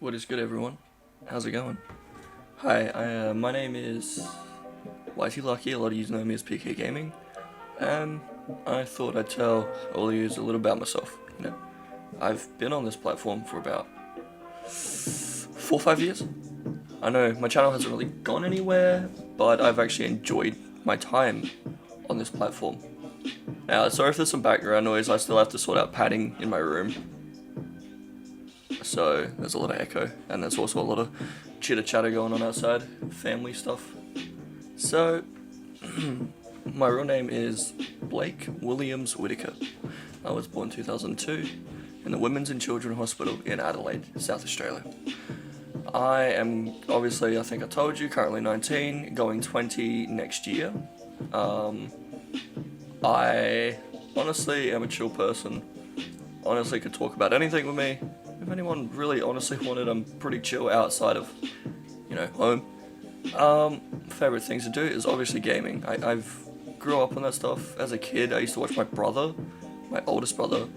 What is good, everyone? How's it going? Hi, my name is YT Lucky. A lot of you know me as PK Gaming, and I thought I'd tell all of you a little about myself. I've been on this platform for about 4 or 5 years. I know my channel hasn't really gone anywhere, but I've actually enjoyed my time on this platform. Now, sorry if there's some background noise. I still have to sort out padding in my room. So there's a lot of echo, and there's also a lot of chitter chatter going on outside, family stuff. So my real name is Blake Williams Whitaker. I was born 2002 in the Women's and Children Hospital in Adelaide, South Australia. I am obviously, I think I told you, currently 19, going 20 next year. I honestly am a chill person. Honestly could talk about anything with me. If anyone really honestly wanted, I'm pretty chill outside of, home. Favorite things to do is obviously gaming. I've grew up on that stuff as a kid. I used to watch my brother, my oldest brother,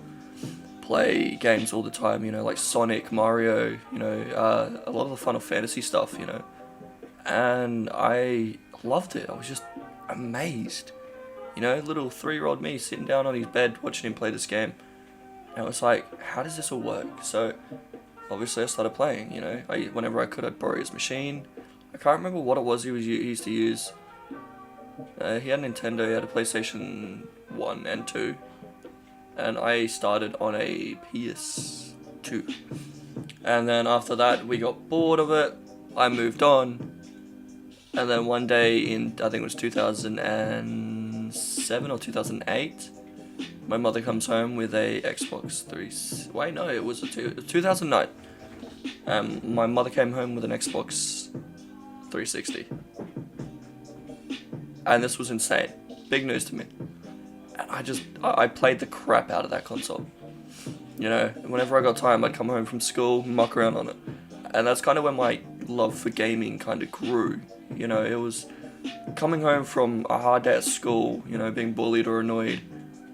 play games all the time, like Sonic, Mario, a lot of the Final Fantasy stuff, and I loved it. I was just amazed, little 3-year-old me sitting down on his bed watching him play this game. And I was like, how does this all work? So, obviously I started playing, whenever I could, I'd borrow his machine. I can't remember what it was he used to use. He had a Nintendo, he had a PlayStation 1 and 2. And I started on a PS2. And then after that, we got bored of it. I moved on. And then one day in, I think it was 2007 or 2008, my mother comes home with a Xbox 3... Wait, no, it was 2009. My mother came home with an Xbox 360. And this was insane. Big news to me. And I played the crap out of that console. Whenever I got time, I'd come home from school, muck around on it. And that's kind of when my love for gaming kind of grew. It was coming home from a hard day at school, being bullied or annoyed,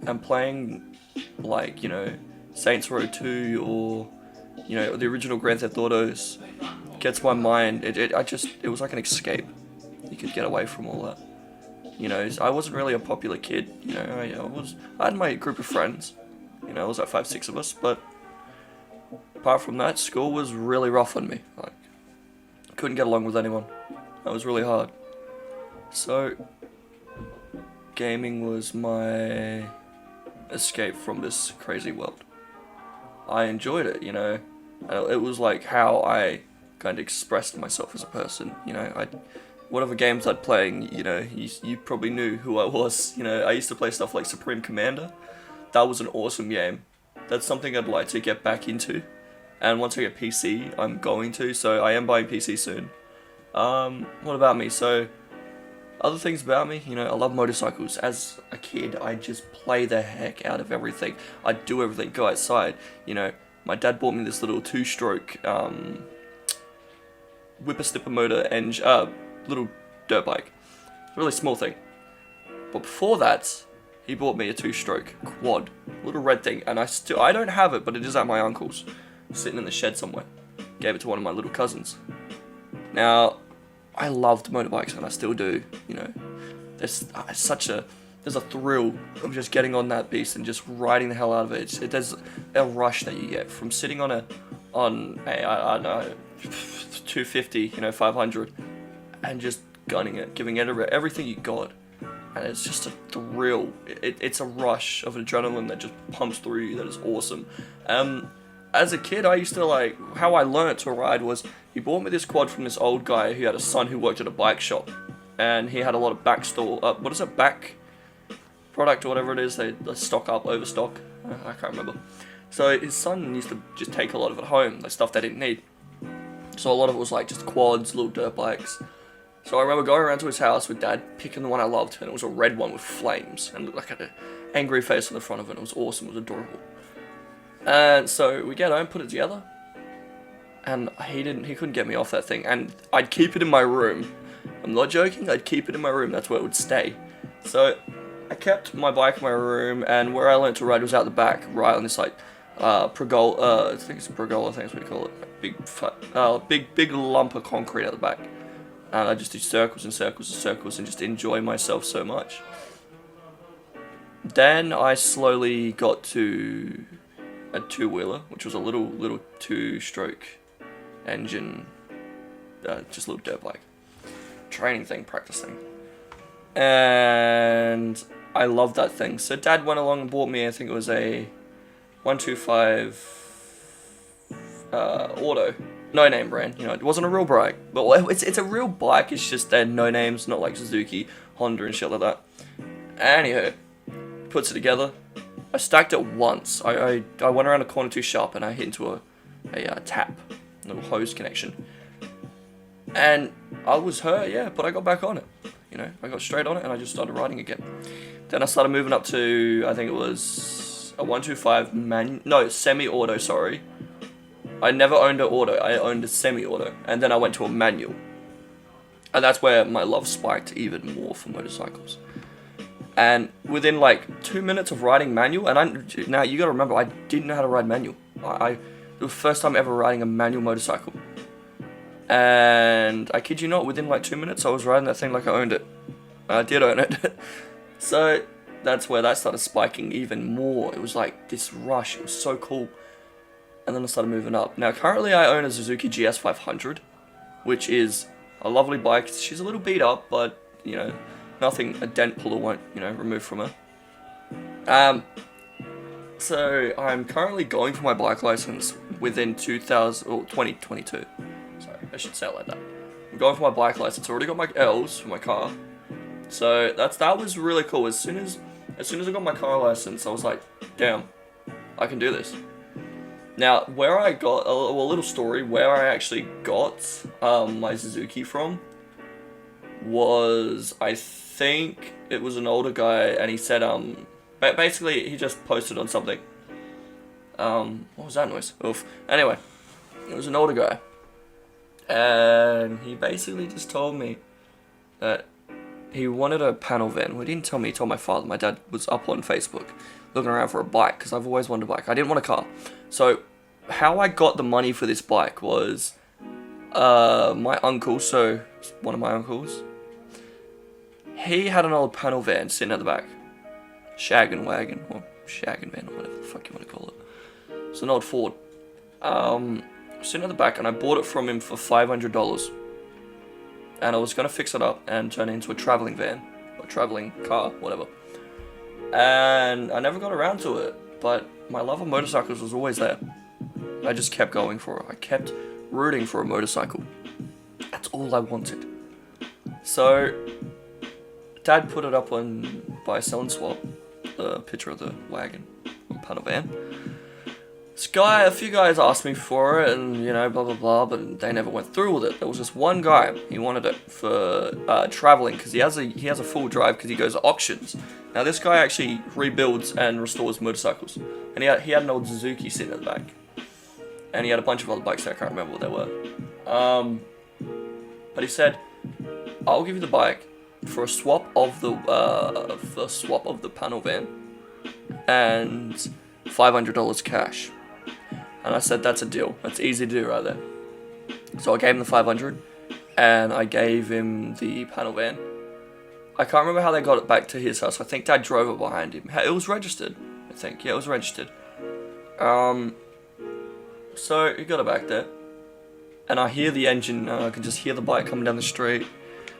and playing, like, Saints Row 2 or, the original Grand Theft Autos gets my mind. It was like an escape. You could get away from all that. I wasn't really a popular kid. I had my group of friends. It was like 5-6 of us, but apart from that, school was really rough on me. Like, couldn't get along with anyone. That was really hard. So, gaming was my escape from this crazy world. I enjoyed it, it was like how I kind of expressed myself as a person, whatever games I'd playing, you probably knew who I was, I used to play stuff like Supreme Commander. That was an awesome game. That's something I'd like to get back into, and once I get PC, I'm going to, so I am buying PC soon. What about me? So, other things about me, I love motorcycles. As a kid, I just play the heck out of everything. I'd do everything, go outside. My dad bought me this little 2-stroke whipper-snipper motor engine, little dirt bike. Really small thing. But before that, he bought me a 2-stroke quad, little red thing, and I don't have it, but it is at my uncle's, sitting in the shed somewhere. Gave it to one of my little cousins. Now, I loved motorbikes, and I still do, There's a thrill of just getting on that beast and just riding the hell out of it. There's a rush that you get from sitting on a I don't know, 250, 500, and just gunning it, giving it everything you got. And it's just a thrill. It's a rush of adrenaline that just pumps through you that is awesome. As a kid, I used to how I learnt to ride was, he bought me this quad from this old guy who had a son who worked at a bike shop. And he had a lot of back product or whatever it is, they stock up, overstock, I can't remember. So his son used to just take a lot of it home, like stuff they didn't need. So a lot of it was like just quads, little dirt bikes. So I remember going around to his house with Dad, picking the one I loved, and it was a red one with flames, and looked like an angry face on the front of it. It was awesome, it was adorable. And so we get home, put it together, and he couldn't get me off that thing, and I'd keep it in my room. I'm not joking, I'd keep it in my room, that's where it would stay. So I kept my bike in my room, and where I learned to ride was out the back, right on this pergola, I think it's a pergola, I think that's what you call it. Big lump of concrete at the back. And I just do circles and circles and circles and just enjoy myself so much. Then I slowly got to a two-wheeler, which was a little two-stroke engine, just a little dirt bike. Training thing, practice thing. And I loved that thing. So Dad went along and bought me, I think it was a 125 auto. No name brand, you know, it wasn't a real bike. But it's a real bike, it's just they're no names, not like Suzuki, Honda and shit like that. Anywho, puts it together. I stacked it once. I went around a corner too sharp and I hit into a tap, a little hose connection. And I was hurt, yeah, but I got back on it. You know, I got straight on it and I just started riding again. Then I started moving up to, I think it was a 125 semi-auto, sorry. I never owned an auto, I owned a semi-auto. And then I went to a manual. And that's where my love spiked even more for motorcycles. And within like 2 minutes of riding manual, and now you gotta remember, I didn't know how to ride manual. It was the first time ever riding a manual motorcycle. And I kid you not, within like 2 minutes I was riding that thing like I owned it. I did own it. So that's where that started spiking even more. It was like this rush, it was so cool. And then I started moving up. Now currently I own a Suzuki GS 500, which is a lovely bike. She's a little beat up, but you know, nothing a dent puller won't, you know, remove from her. So I'm currently going for my bike license within 2022. Sorry, I should say it like that. I'm going for my bike license. I already got my L's for my car. So that was really cool. As soon as I got my car license, I was like, damn, I can do this. Now, where I got a little story where I actually got my Suzuki from was, I think it was an older guy, and he said basically he just posted on something. What was that noise? Oof. Anyway, it was an older guy, and he basically just told me that he wanted a panel van. Well, he didn't tell me, he told my father. My dad was up on Facebook looking around for a bike, because I've always wanted a bike. I didn't want a car. So how I got the money for this bike was my uncle, so one of my uncles, he had an old panel van sitting at the back. Shaggin' wagon, or shaggin' van, or whatever the fuck you want to call it. It's an old Ford. Sitting at the back, and I bought it from him for $500. And I was going to fix it up and turn it into a traveling van, or traveling car, whatever. And I never got around to it, but my love of motorcycles was always there. I just kept going for it. I kept rooting for a motorcycle. That's all I wanted. So Dad put it up on buy, sell and swap, the picture of the wagon, panel van. A few guys asked me for it, and you know, blah blah blah, but they never went through with it. There was just one guy, he wanted it for traveling, because he has a full drive, because he goes to auctions. Now this guy actually rebuilds and restores motorcycles, and he had an old Suzuki sitting at the back, and he had a bunch of other bikes that I can't remember what they were. But he said, "I'll give you the bike for a swap of the panel van, and $500 cash." And I said, that's a deal. That's easy to do right there. So I gave him the 500, and I gave him the panel van. I can't remember how they got it back to his house. I think Dad drove it behind him. It was registered, I think. Yeah, it was registered. So he got it back there, and I hear the engine. I can just hear the bike coming down the street,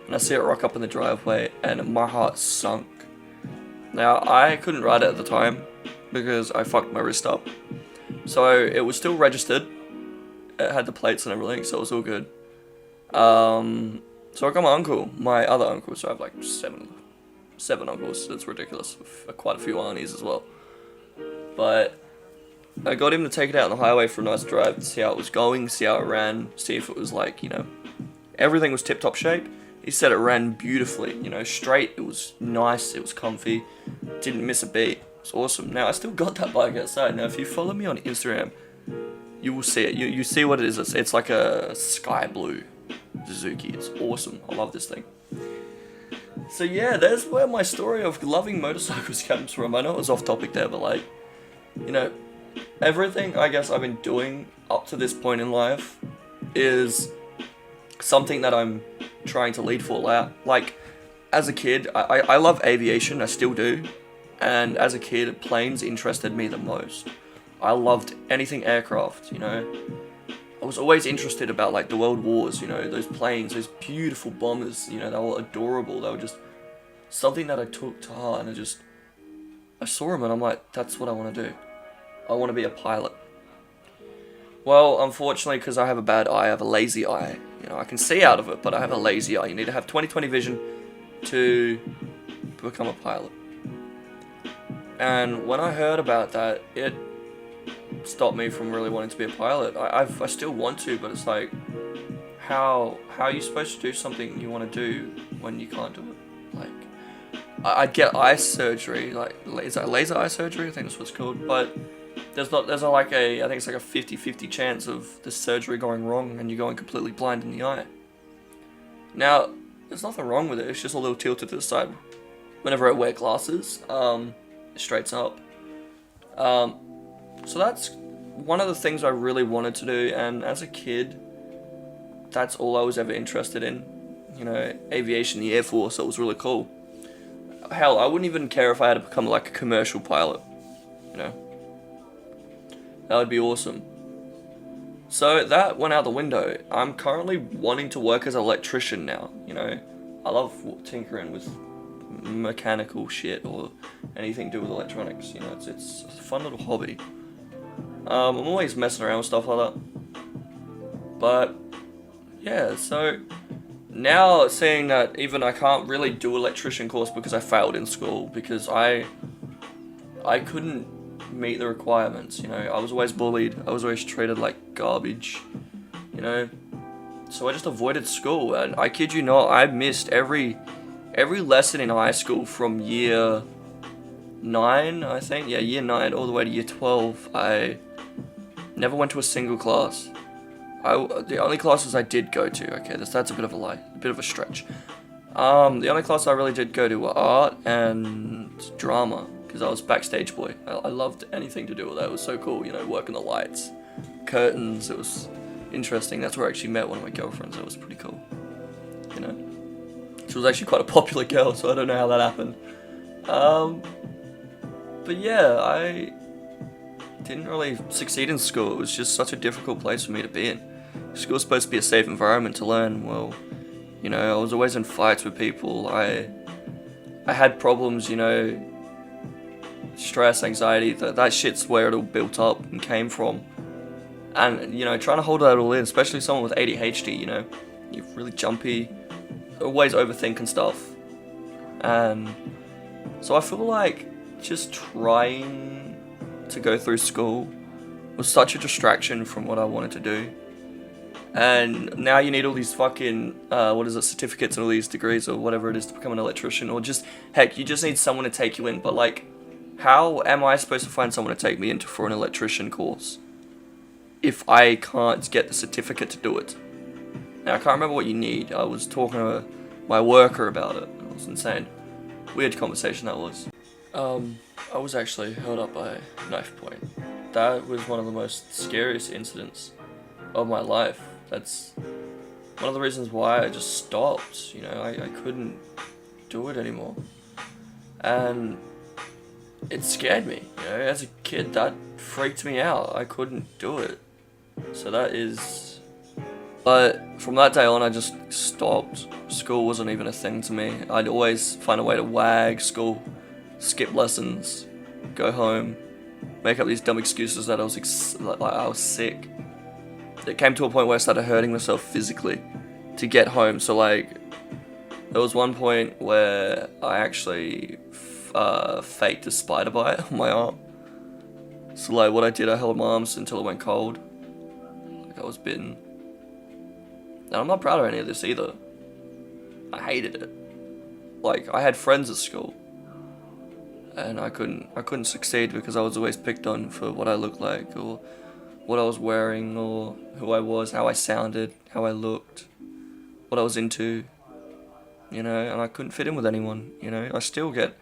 and I see it rock up in the driveway, and my heart sunk. Now, I couldn't ride it at the time, because I fucked my wrist up. So it was still registered. It had the plates and everything, so it was all good. So I got my other uncle, so I have like seven uncles. It's ridiculous. Quite a few aunties as well. But I got him to take it out on the highway for a nice drive to see how it was going, see how it ran, see if it was like, you know, everything was tip-top shape. He said it ran beautifully, you know, straight. It was nice, it was comfy, didn't miss a beat. It's awesome. Now, I still got that bike outside. Now, if you follow me on Instagram, you will see it. You see what it is. It's like a sky blue Suzuki. It's awesome. I love this thing. So, yeah, there's where my story of loving motorcycles comes from. I know it was off topic there, but, like, you know, everything I guess I've been doing up to this point in life is something that I'm trying to lead for. Like as a kid, I love aviation, I still do. And as a kid, planes interested me the most. I loved anything aircraft, you know. I was always interested about like the world wars, you know, those planes, those beautiful bombers, you know, they were adorable. They were just something that I took to heart, and I saw them and I'm like, that's what I want to do. I want to be a pilot. Well, unfortunately, because I have a bad eye, I have a lazy eye. You know, I can see out of it, but I have a lazy eye. You need to have 20/20 vision to become a pilot. And when I heard about that, it stopped me from really wanting to be a pilot. I still want to, but it's like, how are you supposed to do something you want to do when you can't do it? Like, I'd get eye surgery, like laser eye surgery, I think that's what it's called, but there's not like I think it's like a 50-50 chance of the surgery going wrong and you going completely blind in the eye. Now, there's nothing wrong with it, it's just a little tilted to the side. Whenever I wear glasses, straights up. So that's one of the things I really wanted to do, and as a kid, that's all I was ever interested in. You know, aviation, the Air Force, that was really cool. Hell, I wouldn't even care if I had to become like a commercial pilot, you know. That would be awesome. So that went out the window. I'm currently wanting to work as an electrician now, you know. I love tinkering with mechanical shit or anything to do with electronics, you know, it's a fun little hobby. I'm always messing around with stuff like that. But yeah, so now seeing that even I can't really do electrician course because I failed in school, because I couldn't meet the requirements, you know. I was always bullied, I was always treated like garbage, you know. So I just avoided school, and I kid you not, I missed every lesson in high school from year 9, I think. Yeah, year 9 all the way to year 12. I never went to a single class. The only classes I did go to, okay, that's a bit of a lie, a bit of a stretch. The only class I really did go to were art and drama, because I was backstage boy. I loved anything to do with that. It was so cool, you know, working the lights, curtains. It was interesting. That's where I actually met one of my girlfriends. That was pretty cool, you know. She was actually quite a popular girl, so I don't know how that happened. But yeah, I didn't really succeed in school. It was just such a difficult place for me to be in. School's supposed to be a safe environment to learn. Well, you know, I was always in fights with people. I had problems, you know, stress, anxiety. That shit's where it all built up and came from. And, you know, trying to hold that all in, especially someone with ADHD, you know, you're really jumpy, always overthinking stuff. And so I feel like just trying to go through school was such a distraction from what I wanted to do. And now you need all these fucking, certificates and all these degrees or whatever it is to become an electrician, or just, heck, you just need someone to take you in. But like, how am I supposed to find someone to take me into for an electrician course if I can't get the certificate to do it? Now, I can't remember what you need. I was talking to my worker about it. It was insane. Weird conversation that was. I was actually held up by knife point. That was one of the most scariest incidents of my life. That's one of the reasons why I just stopped, you know. I couldn't do it anymore. And it scared me, you know. As a kid, that freaked me out. I couldn't do it. So that is... But from that day on, I just stopped. School wasn't even a thing to me. I'd always find a way to wag school, skip lessons, go home, make up these dumb excuses that I was sick. It came to a point where I started hurting myself physically to get home. So like, there was one point where I actually faked a spider bite on my arm. So like, what I did, I held my arms until it went cold, like I was bitten. And I'm not proud of any of this either. I hated it. Like, I had friends at school, and I couldn't succeed because I was always picked on for what I looked like, or what I was wearing, or who I was, how I sounded, how I looked, what I was into, you know, and I couldn't fit in with anyone, you know. I still get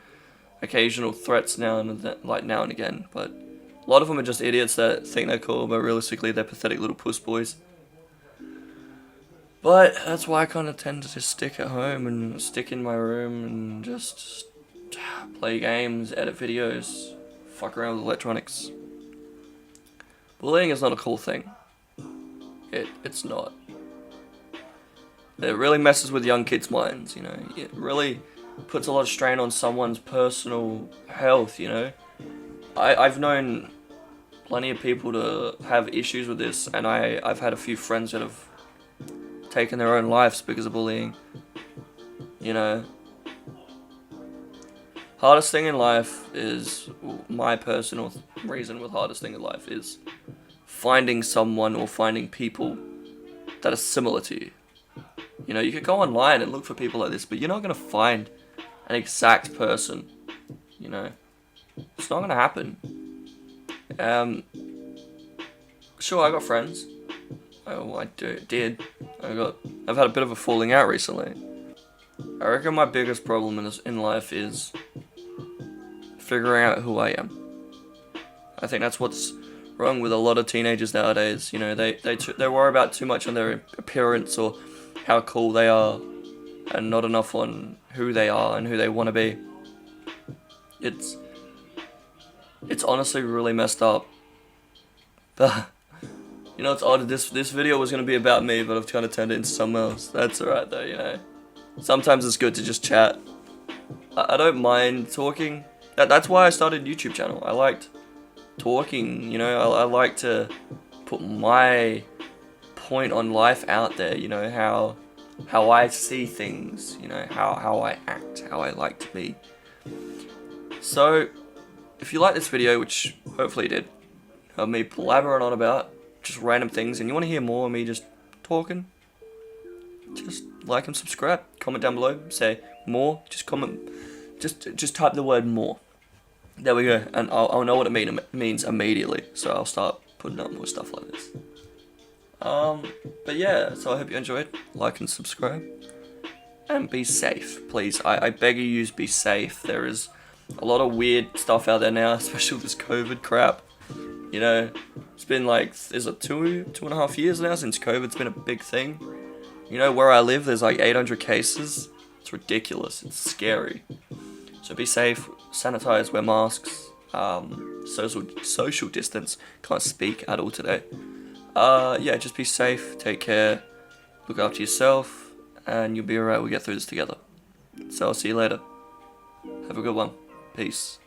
occasional threats now and again, but A lot of them are just idiots that think they're cool, but realistically they're pathetic little puss boys. But that's why I kind of tend to just stick at home and stick in my room and just play games, edit videos, fuck around with electronics. Bullying is not a cool thing. It's not. It really messes with young kids' minds, you know. It really puts a lot of strain on someone's personal health, you know. I've known plenty of people to have issues with this, and I've had a few friends that have taken their own lives because of bullying, you know. Hardest thing in life is, my personal reason with hardest thing in life is finding someone or finding people that are similar to you. You know, you could go online and look for people like this, but you're not going to find an exact person, you know. It's not going to happen. Sure, I got friends. Oh, I did. I've had a bit of a falling out recently. I reckon my biggest problem in life is figuring out who I am. I think that's what's wrong with a lot of teenagers nowadays. You know, they worry about too much on their appearance or how cool they are, and not enough on who they are and who they want to be. It's honestly really messed up. But you know, it's odd. This video was gonna be about me, but I've kind of turned it into something else. That's alright though, you know. Sometimes it's good to just chat. I don't mind talking. That's why I started a YouTube channel. I liked talking, you know. I like to put my point on life out there, you know, how I see things, you know, how I act, how I like to be. So, if you like this video, which hopefully you did, of me blabbering on about just random things, and you want to hear more of me just talking, just like and subscribe. Comment down below, say more, just comment, just type the word more. There we go, and I'll know what it means immediately, so I'll start putting up more stuff like this. But yeah, so I hope you enjoyed. Like and subscribe. And be safe, please. I beg you, be safe. There is a lot of weird stuff out there now, especially with this COVID crap. You know, it's been like, is it 2.5 years now since COVID's been a big thing? You know, where I live, there's like 800 cases. It's ridiculous. It's scary. So be safe, sanitize, wear masks, social distance. Can't speak at all today. Yeah, just be safe, take care, look after yourself, and you'll be alright. We'll get through this together. So I'll see you later. Have a good one. Peace.